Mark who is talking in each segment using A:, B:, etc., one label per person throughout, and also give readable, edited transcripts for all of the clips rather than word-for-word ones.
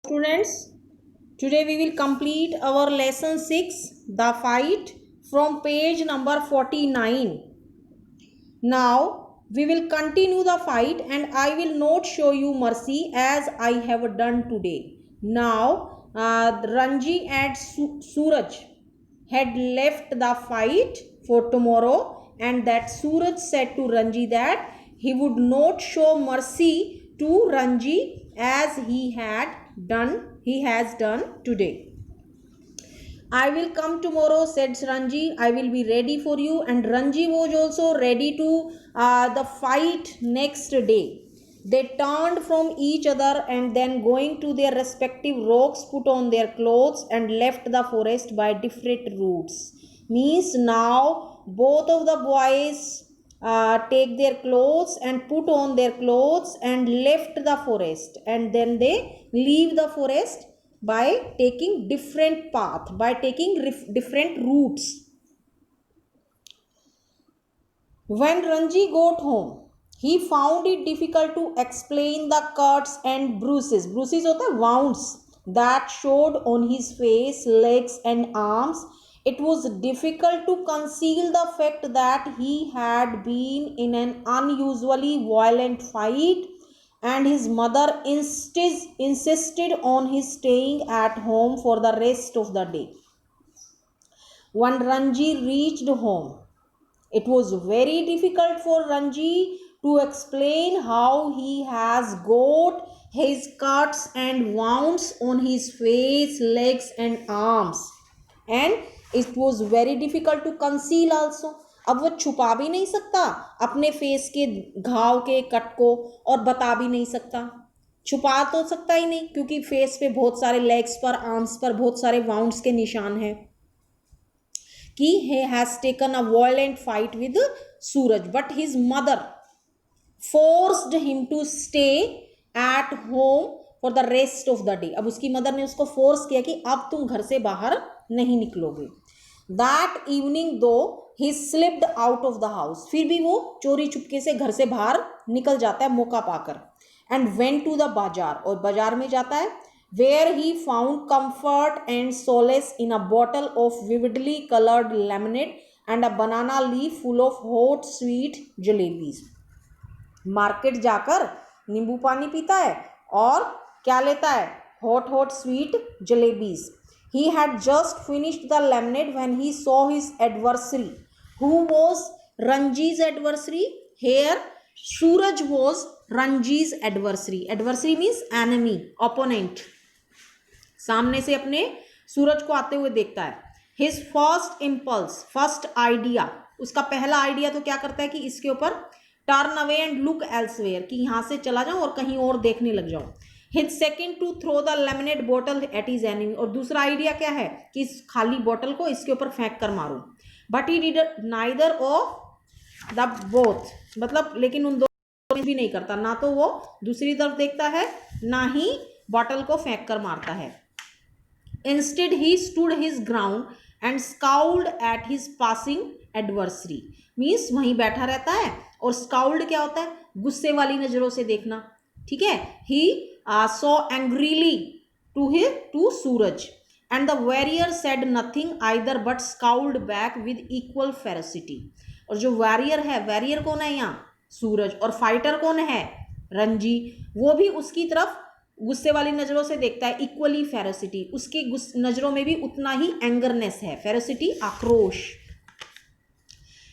A: Students, today we will complete our lesson 6, the fight, from page number 49. Now we will continue the fight and I will not show you mercy as I have done today. Now Ranji and Suraj had left the fight for tomorrow, and that Suraj said to Ranji that he would not show mercy to Ranji as he has done today. I will come tomorrow, said Ranji. I will be ready for you. And Ranji was also ready to the fight next day. They turned from each other and then, going to their respective rocks, put on their clothes and left the forest by different routes. Means now both of the boys take their clothes and put on their clothes and left the forest, and then they leave the forest by taking different path, by taking different routes. When Ranji got home, he found it difficult to explain the cuts and bruises. Bruises होते हैं wounds that showed on his face, legs and arms. It was difficult to conceal the fact that he had been in an unusually violent fight, and his mother insisted on his staying at home for the rest of the day. When Ranji reached home, it was very difficult for Ranji to explain how he has got his cuts and wounds on his face, legs and arms, and it was very difficult to conceal also. अब वो छुपा भी नहीं सकता अपने face के घाव के कट को, और बता भी नहीं सकता, छुपा तो सकता ही नहीं क्योंकि फेस पे बहुत सारे, लेग्स पर, आर्म्स पर बहुत सारे वाउंड्स के निशान हैं कि he has taken a violent fight with Suraj, but his mother forced him to stay at home for the rest of the day. अब उसकी मदर ने उसको फोर्स किया कि अब तुम घर से बाहर नहीं निकलोगे. That evening though he slipped out of the house, फिर भी वो चोरी चुपके से घर से बाहर निकल जाता है मौका पाकर, and went to the बाजार, और बाजार में जाता है, where he found comfort and solace in a bottle of vividly colored lemonade and a banana leaf full of hot sweet jalebis. Market जाकर नींबू पानी पीता है और क्या लेता है, hot hot sweet jalebis. He had just finished the lemonade when he saw his adversary. Who was Ranji's adversary? Here Suraj was Ranji's adversary. Adversary means enemy, opponent. सामने से अपने सूरज को आते हुए देखता है. His first impulse, first idea, उसका पहला आइडिया तो क्या करता है कि इसके ऊपर turn away and look elsewhere, कि यहाँ से चला जाऊं और कहीं और देखने लग जाऊं. His second to throw the lemonade bottle at his enemy, और दूसरा आइडिया क्या है कि इस खाली बोतल को इसके ऊपर फेंक कर मारूं. But he did neither of the both, मतलब लेकिन उन दोनों भी नहीं करता, ना तो वो दूसरी तरफ देखता है ना ही बोतल को फेंक कर मारता है. Instead he stood his ground and scowled at his passing adversary. Means वहीं बैठा रहता है, और scowled क्या होता है, गुस्से वाली नजरों से देखना. ठीक है. He saw angrily to Suraj, and the warrior said nothing either but scowled back with equal ferocity. और जो warrior है, warrior कौन है यहाँ, सूरज, और फाइटर कौन है, रंजी, वो भी उसकी तरफ गुस्से वाली नजरों से देखता है. इक्वली फेरोसिटी, उसकी नजरों में भी उतना ही एंगरनेस है. फेरोसिटी आक्रोश.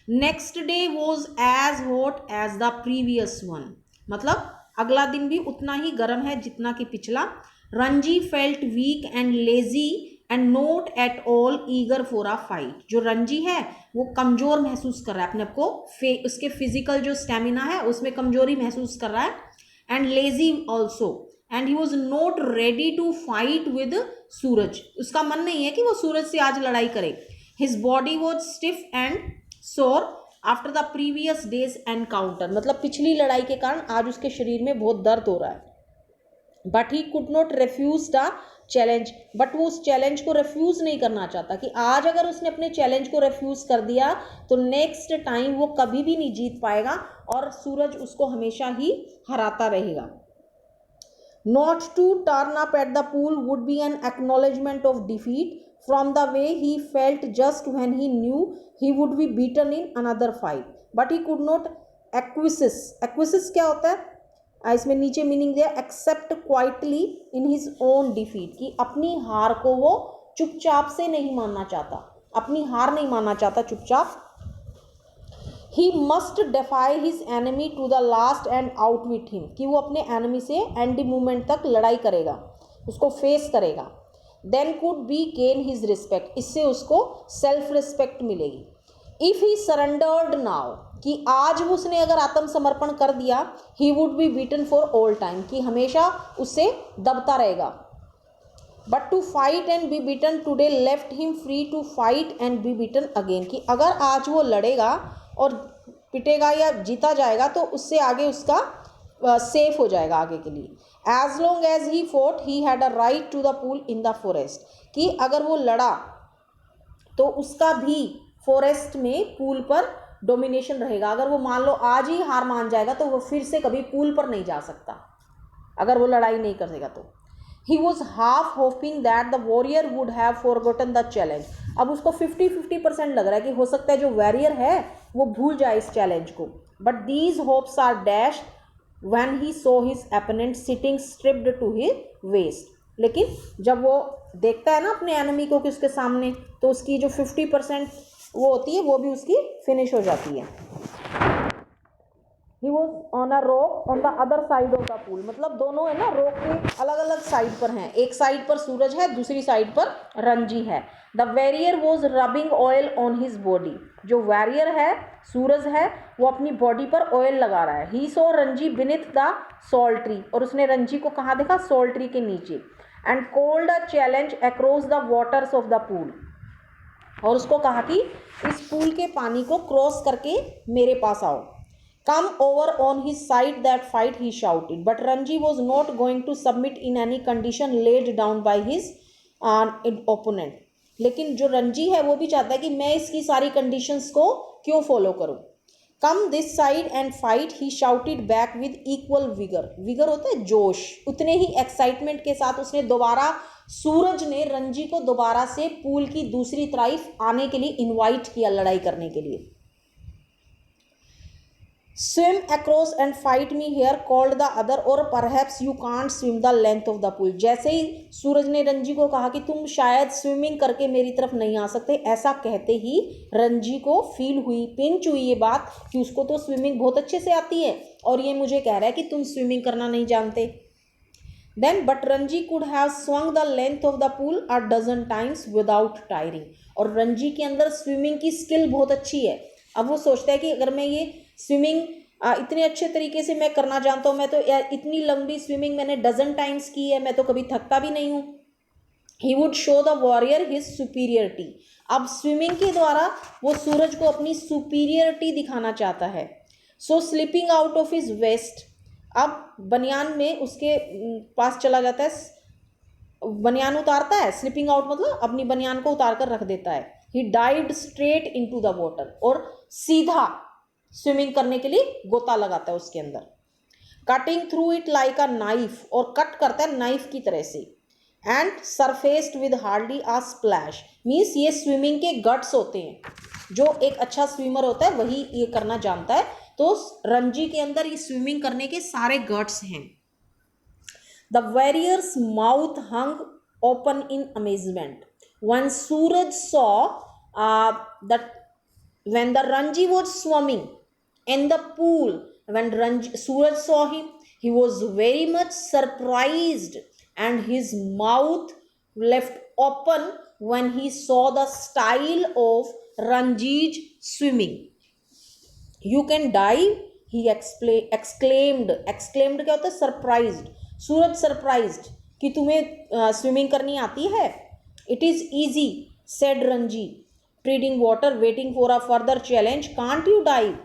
A: Next day was as hot as the previous one, मतलब अगला दिन भी उतना ही गर्म है जितना कि पिछला. Ranji felt weak and lazy and not at all eager for a fight. जो रंजी है वो कमजोर महसूस कर रहा है अपने आप को, उसके फिजिकल जो स्टेमिना है उसमें कमजोरी महसूस कर रहा है, and lazy also, and he was not ready to fight with Suraj. उसका मन नहीं है कि वो सूरज से आज लड़ाई करे. His body was stiff and sore after the previous days encounter, मतलब पिछली लड़ाई के कारण आज उसके शरीर में बहुत दर्द हो रहा है. But he could not refuse the challenge, but वो उस चैलेंज को रिफ्यूज नहीं करना चाहता कि आज अगर उसने अपने चैलेंज को रिफ्यूज कर दिया तो नेक्स्ट टाइम वो कभी भी नहीं जीत पाएगा और सूरज उसको हमेशा ही हराता रहेगा. Not to turn up at the pool would be an acknowledgement of defeat from the way he felt just when he knew he would be beaten in another fight. But he could not acquiesce. Acquiesce क्या होता है, इसमें नीचे meaning दिया, accept quietly in his own defeat, कि अपनी हार को वो चुपचाप से नहीं मानना चाहता, अपनी हार नहीं मानना चाहता चुपचाप. He must defy his enemy to the last and outwit him, कि वो अपने एनिमी से एंड मूवमेंट तक लड़ाई करेगा, उसको फेस करेगा. Then could be gain his respect, इससे उसको सेल्फ रिस्पेक्ट मिलेगी. इफ ही सरेंडर्ड नाउ, कि आज उसने अगर आत्मसमर्पण कर दिया, he would be beaten for all time, कि हमेशा उससे दबता रहेगा. But to fight and be beaten today left him free to fight and be beaten again, कि अगर आज वो लड़ेगा और पिटेगा या जीता जाएगा तो उससे आगे उसका सेफ हो जाएगा आगे के लिए. As long as he fought he had a right to the pool in the forest, कि अगर वो लड़ा तो उसका भी फॉरेस्ट में पूल पर डोमिनेशन रहेगा. अगर वो मान लो आज ही हार मान जाएगा तो वो फिर से कभी पूल पर नहीं जा सकता, अगर वो लड़ाई नहीं करेगा तो. He was half hoping that the warrior would have forgotten the challenge. अब उसको 50-50% लग रहा है कि हो सकता है जो वॉरियर है वो भूल जाए इस चैलेंज को. But these hopes are dashed when he saw his opponent sitting stripped to his waist. लेकिन जब वो देखता है ना अपने एनिमी को कि उसके सामने, तो उसकी जो 50% वो होती है वो भी उसकी फिनिश हो जाती है. He was on a rock on the other side of the pool. मतलब दोनों है ना रोक के अलग अलग साइड पर हैं, एक साइड पर सूरज है, दूसरी साइड पर रंजी है. The warrior was rubbing oil on his body. जो वॉरियर है सूरज है वो अपनी बॉडी पर ऑयल लगा रहा है. He saw Ranji beneath the salt tree, और उसने रंजी को कहाँ देखा, salt tree के नीचे. And called a challenge across the waters of the pool. और उसको कहा कि इस पूल के पानी को क्रॉस करके मेरे पास आओ. Come over on his side that fight, he shouted. But Ranji was not going to submit in any condition laid down by his opponent. लेकिन जो रंजी है वो भी चाहता है कि मैं इसकी सारी कंडीशंस को क्यों फॉलो करूं. Come this side and fight, he shouted back with equal vigor. Vigor होता है जोश. उतने ही एक्साइटमेंट के साथ उसने दोबारा, सूरज ने रंजी को दोबारा से पूल की दूसरी तरफ आने के लिए इनवाइट किया लड़ाई करने के लिए. Swim across and fight me here, called the other, or perhaps you can't swim the length of the pool. जैसे ही सूरज ने रंजी को कहा कि तुम शायद स्विमिंग करके मेरी तरफ नहीं आ सकते, ऐसा कहते ही रंजी को फील हुई, पिंच हुई ये बात कि उसको तो स्विमिंग बहुत अच्छे से आती है और ये मुझे कह रहा है कि तुम स्विमिंग करना नहीं जानते. Then but Ranji could have swung the length of the pool a dozen times without tiring. और रंजी के अंदर स्विमिंग की स्किल बहुत अच्छी है. अब वो सोचता है कि अगर मैं ये स्विमिंग इतने अच्छे तरीके से मैं करना जानता हूँ, मैं तो इतनी लंबी स्विमिंग मैंने डजन टाइम्स की है, मैं तो कभी थकता भी नहीं हूँ. He would show the warrior his superiority. अब स्विमिंग के द्वारा वो सूरज को अपनी सुपीरियरिटी दिखाना चाहता है. So slipping out of his vest, अब बनियान में उसके पास चला जाता है, बनियान उतारता है. स्लिपिंग आउट मतलब अपनी बनियान को उतार कर रख देता है. He dived straight into the water, और सीधा स्विमिंग करने के लिए गोता लगाता है उसके अंदर. Cutting through it like a knife, और कट करता है नाइफ की तरह से. And surfaced with hardly a splash, means ये स्विमिंग के गट्स होते हैं, जो एक अच्छा स्विमर होता है वही ये करना जानता है. तो रंजी के अंदर ये स्विमिंग करने के सारे गट्स हैं. The warriors mouth hung open in amazement when Suraj saw that when the Ranji was swimming in the pool, when Suraj saw him, he was very much surprised and his mouth left open when he saw the style of Ranji's swimming. You can dive, he exclaimed. Exclaimed क्या होता है, surprised. सूरज surprised कि तुम्हें swimming करनी आती है. It is easy, said Ranji, treading water, waiting for a further challenge. Can't you dive?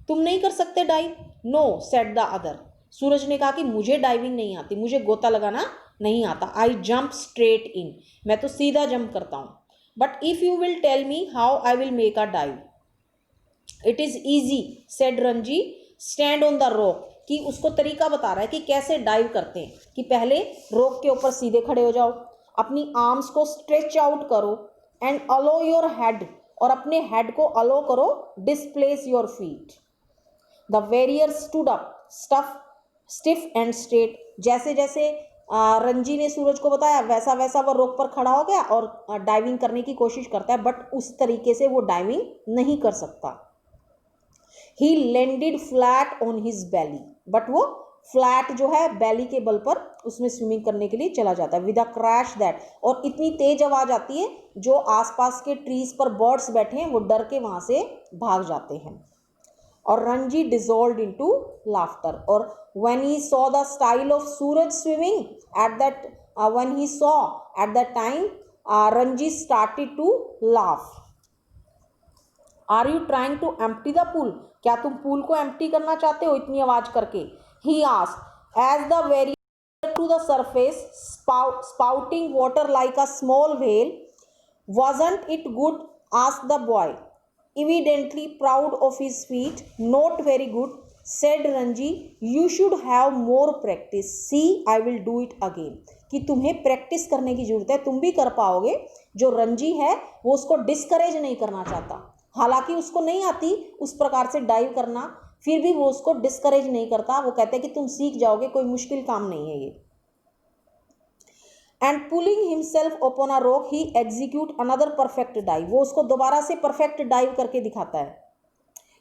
A: तुम नहीं कर सकते dive? No, said the other. सूरज ने कहा कि मुझे डाइविंग नहीं आती, मुझे गोता लगाना नहीं आता. I jump straight in. मैं तो सीधा जंप करता हूँ. But if you will tell me how I will make a dive. It is easy, said Ranji. Stand on the rock. कि उसको तरीका बता रहा है कि कैसे डाइव करते हैं, कि पहले रोक के ऊपर सीधे खड़े हो जाओ, अपनी आर्म्स को स्ट्रेच आउट करो एंड अलो योर हेड, और अपने हेड को अलो करो, displace your feet. The warrior stood up stiff and straight, जैसे जैसे रंजी ने सूरज को बताया वैसा वैसा वो रोक पर खड़ा हो गया और डाइविंग करने की कोशिश करता है, बट उस तरीके से वो डाइविंग नहीं कर सकता। He landed flat on his belly, but वो फ्लैट जो है बेली के बल पर उसमें स्विमिंग करने के लिए चला जाता है। विद अ क्रैश दैट, और इतनी तेज आवाज आती है जो आसपास के ट्रीज पर बर्ड्स बैठे हैं वो डर के वहां से भाग जाते हैं। और रंजी डिजॉल्व्ड इनटू लाफ्टर, और when he saw the style of Suraj swimming at that when he saw at that time Ranji started to laugh. Are you trying to empty the pool, क्या तुम पूल को एम्प्टी करना चाहते हो इतनी आवाज करके? He asked as the very to the surface spouting water like a small whale. wasn't it good? asked the boy, evidently proud of his feat. Not very good, said Ranji. You should have more practice. See, I will do it again. कि तुम्हें practice करने की जरूरत है, तुम भी कर पाओगे। जो रंजी है वो उसको डिस्करेज नहीं करना चाहता, हालांकि उसको नहीं आती उस प्रकार से डाइव करना, फिर भी वो उसको डिस्करेज नहीं करता। वो कहते हैं कि तुम सीख जाओगे, कोई मुश्किल काम नहीं है ये। And pulling himself upon a rock he execute another perfect dive, वो उसको दोबारा से परफेक्ट डाइव करके दिखाता है।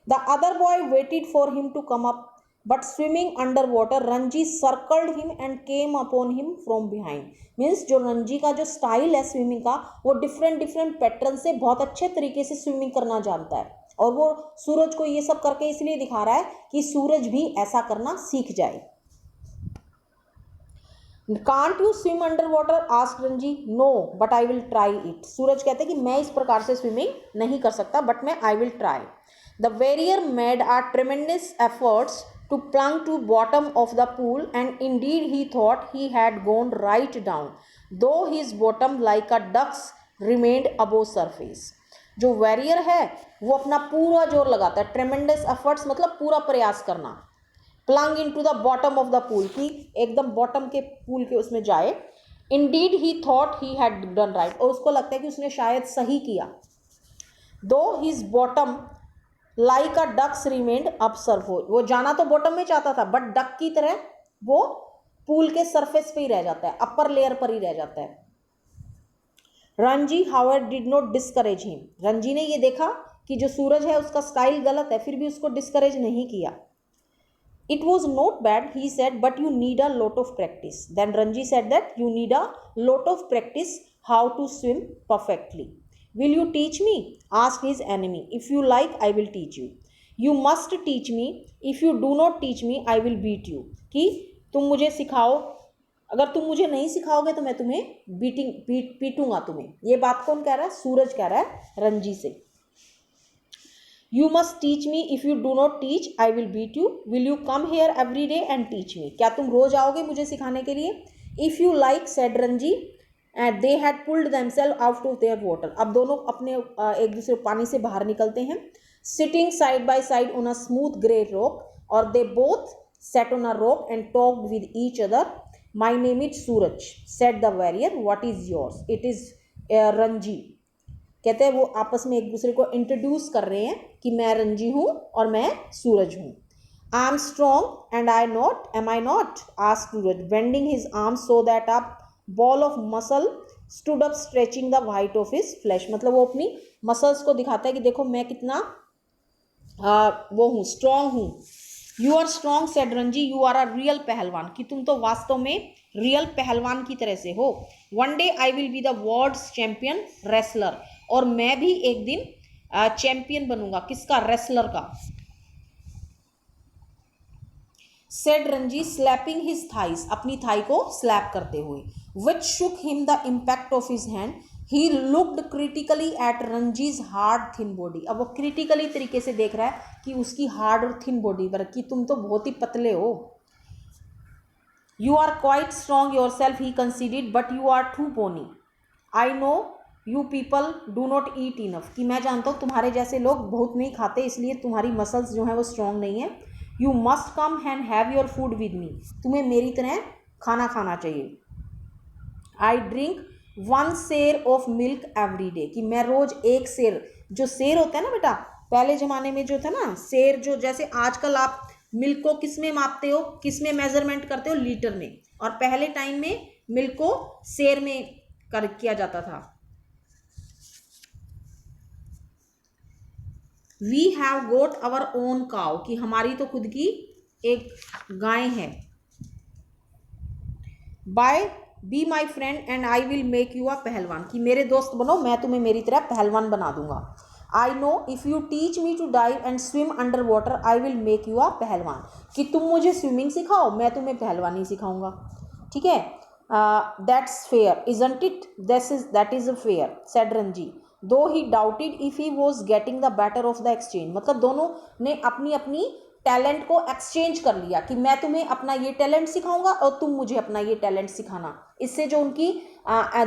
A: The other boy waited for him to come up, but swimming under water Ranji circled him and came upon him from behind. Means जो रंजी का जो स्टाइल है स्विमिंग का, वो डिफरेंट पैटर्न से बहुत अच्छे तरीके से स्विमिंग करना जानता है, और वो सूरज को ये सब करके इसलिए दिखा रहा है कि सूरज भी ऐसा करना सीख जाए। Can't you swim underwater? asked Ranji. No, but I will try it. सूरज कहते हैं कि मैं इस प्रकार से स्विमिंग नहीं कर सकता, बट मैं I will try. The warrior made a tremendous efforts to plunge to bottom of the pool, and indeed he thought he had gone right down, though his bottom like a duck's remained above surface. जो warrior है वो अपना पूरा जोर लगाता है, ट्रेमेंडस efforts मतलब पूरा प्रयास करना, plunge in to the bottom of the pool, की एकदम बॉटम के पूल के उसमें जाए। Indeed he thought he had done right, और उसको लगता है कि उसने शायद सही किया। Though his bottom like a duck's remained अपसर्व, वो जाना तो बॉटम में चाहता था, बट डक की तरह वो पूल के सरफेस पे ही रह जाता है, अपर लेयर पर ही रह जाता है। Ranji however did not discourage him, Ranji ने ये देखा कि जो सूरज है उसका स्टाइल गलत है, फिर भी उसको डिस्करेज नहीं किया। It was not bad, he said, but you need a lot of practice. Then Ranji said that you need a lot of practice how to swim perfectly. Will you teach me? asked his enemy. If you like, I will teach you. You must teach me. If you do not teach me, I will beat you. कि तुम मुझे सिखाओ, अगर तुम मुझे नहीं सिखाओगे तो मैं तुम्हें पीटूंगा तुम्हें। ये बात कौन कह रहा है? सूरज कह रहा है रंजी से। You must teach me. If you do not teach, I will beat you. Will you come here every day and teach me? क्या तुम रोज आओगे मुझे सिखाने के लिए? If you like, said Ranji, and they had pulled themselves out of their water. अब दोनों अपने एक दूसरे पानी से बाहर निकलते हैं। Sitting side by side on a smooth grey rock, or they both sat on a rock and talked with each other. My name is Suraj, said the warrior. What is yours? It is Ranji. कहते हैं वो आपस में एक दूसरे को introduce कर रहे हैं कि मैं रंजी हूँ और मैं सूरज हूँ। I am strong and I not, am I not? Asked Suraj, bending his arms so that a ball of muscle stood up stretching the white of his flesh. मतलब वो अपनी मसल्स को दिखाता है कि देखो मैं कितना वो हूँ, स्ट्रॉन्ग हूँ। You are strong, said Ranji, you are a real pahalwan, कि तुम तो वास्तव में रियल पहलवान की तरह से हो। One day I will be the world's champion wrestler, और मैं भी एक दिन चैंपियन बनूंगा। किसका? रेसलर का। Said Ranji slapping his thighs, अपनी थाई को स्लैप करते हुए। Which shook him the impact of his hand. He looked critically at Ranji's hard thin body. अब वो क्रिटिकली तरीके से देख रहा है कि उसकी हार्ड और थिन बॉडी पर, कि तुम तो बहुत ही पतले हो। You are quite strong yourself, he conceded, but you are too bony. I know you people do not eat enough, कि मैं जानता हूँ तुम्हारे जैसे लोग बहुत नहीं खाते, इसलिए तुम्हारी मसल्स जो हैं वो स्ट्रॉन्ग नहीं है। You must come and have your food with me, तुम्हें मेरी तरह खाना खाना चाहिए। आई ड्रिंक 1 सेर ऑफ मिल्क एवरी डे, कि मैं रोज 1 सेर, जो सेर होता है ना बेटा, पहले ज़माने में जो था ना सेर, जो जैसे आजकल आप मिल्क को किस में मापते हो, किस में मेजरमेंट करते हो, लीटर में, और पहले टाइम में मिल्क को सेर में किया जाता था। We have got our own cow, कि हमारी तो खुद की एक गाय है। By be my friend and I will make you a pahalwan, कि मेरे दोस्त बनो, मैं तुम्हें मेरी तरह पहलवान बना दूंगा। I know if you teach me to dive and swim under water I will make you a pahalwan, कि तुम मुझे स्विमिंग सिखाओ, मैं तुम्हें पहलवानी सिखाऊंगा। ठीक है, that's fair isn't it, that is fair said Ranji, though he doubted if he was getting the better of the exchange, मतलब दोनों ने अपनी अपनी टैलेंट को एक्सचेंज कर लिया, कि मैं तुम्हें अपना ये टैलेंट सिखाऊंगा और तुम मुझे अपना ये टैलेंट सिखाना। इससे जो उनकी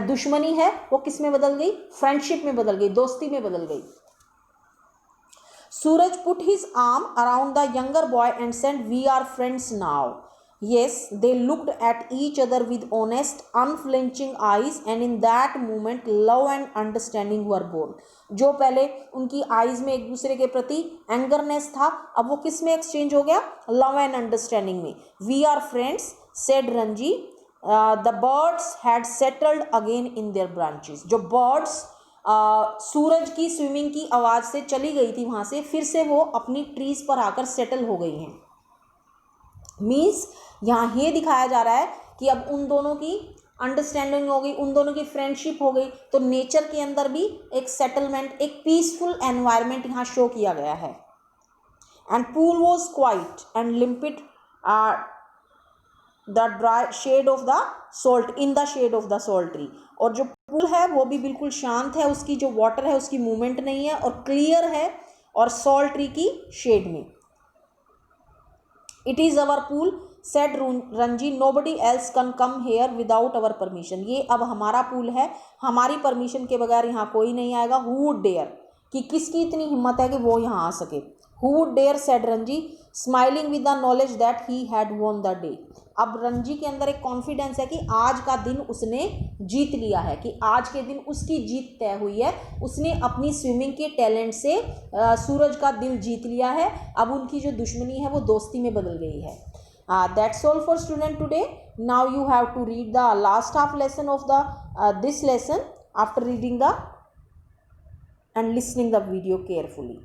A: दुश्मनी है वो किस में बदल गई, फ्रेंडशिप में बदल गई, दोस्ती में बदल गई। Suraj put his arm around the younger boy and said we are friends now. Yes, they looked at each other with honest, unflinching eyes, and in that moment love and understanding were born. जो पहले उनकी eyes में एक दूसरे के प्रति angerness था, अब वो किस में एक्सचेंज हो गया, लव एंड अंडरस्टैंडिंग में। We are friends said Ranji, the birds had settled again in their branches. जो बर्ड्स सूरज की स्विमिंग की आवाज़ से चली गई थी वहाँ से, फिर से वो अपनी ट्रीज पर आकर सेटल हो गई हैं। मीन्स यहाँ ये दिखाया जा रहा है कि अब उन दोनों की अंडरस्टैंडिंग हो गई, उन दोनों की फ्रेंडशिप हो गई, तो नेचर के अंदर भी एक सेटलमेंट, एक पीसफुल एनवायरनमेंट यहाँ शो किया गया है। And pool was quiet and limpid the dry shade of the salt in the shade of the salt tree, और जो पूल है वो भी बिल्कुल शांत है, उसकी जो वाटर है उसकी मूवमेंट नहीं है, और क्लियर है, और सॉल्ट ट्री की शेड में। It is our pool said Ranji, nobody else can come here without our permission, ये अब हमारा पूल है, हमारी परमिशन के बगैर यहाँ कोई नहीं आएगा। हु वुड डेयर, कि किसकी इतनी हिम्मत है कि वो यहाँ आ सके। Who would dare said Ranji, smiling with the knowledge that he had won the day. अब रंजी के अंदर एक कॉन्फिडेंस है कि आज का दिन उसने जीत लिया है, कि आज के दिन उसकी जीत तय हुई है, उसने अपनी स्विमिंग के टैलेंट से सूरज का दिल जीत लिया है, अब उनकी जो दुश्मनी है वो दोस्ती में बदल गई है। That's all for student today. Now you have to read the last half lesson of the this lesson after reading the and listening the video carefully.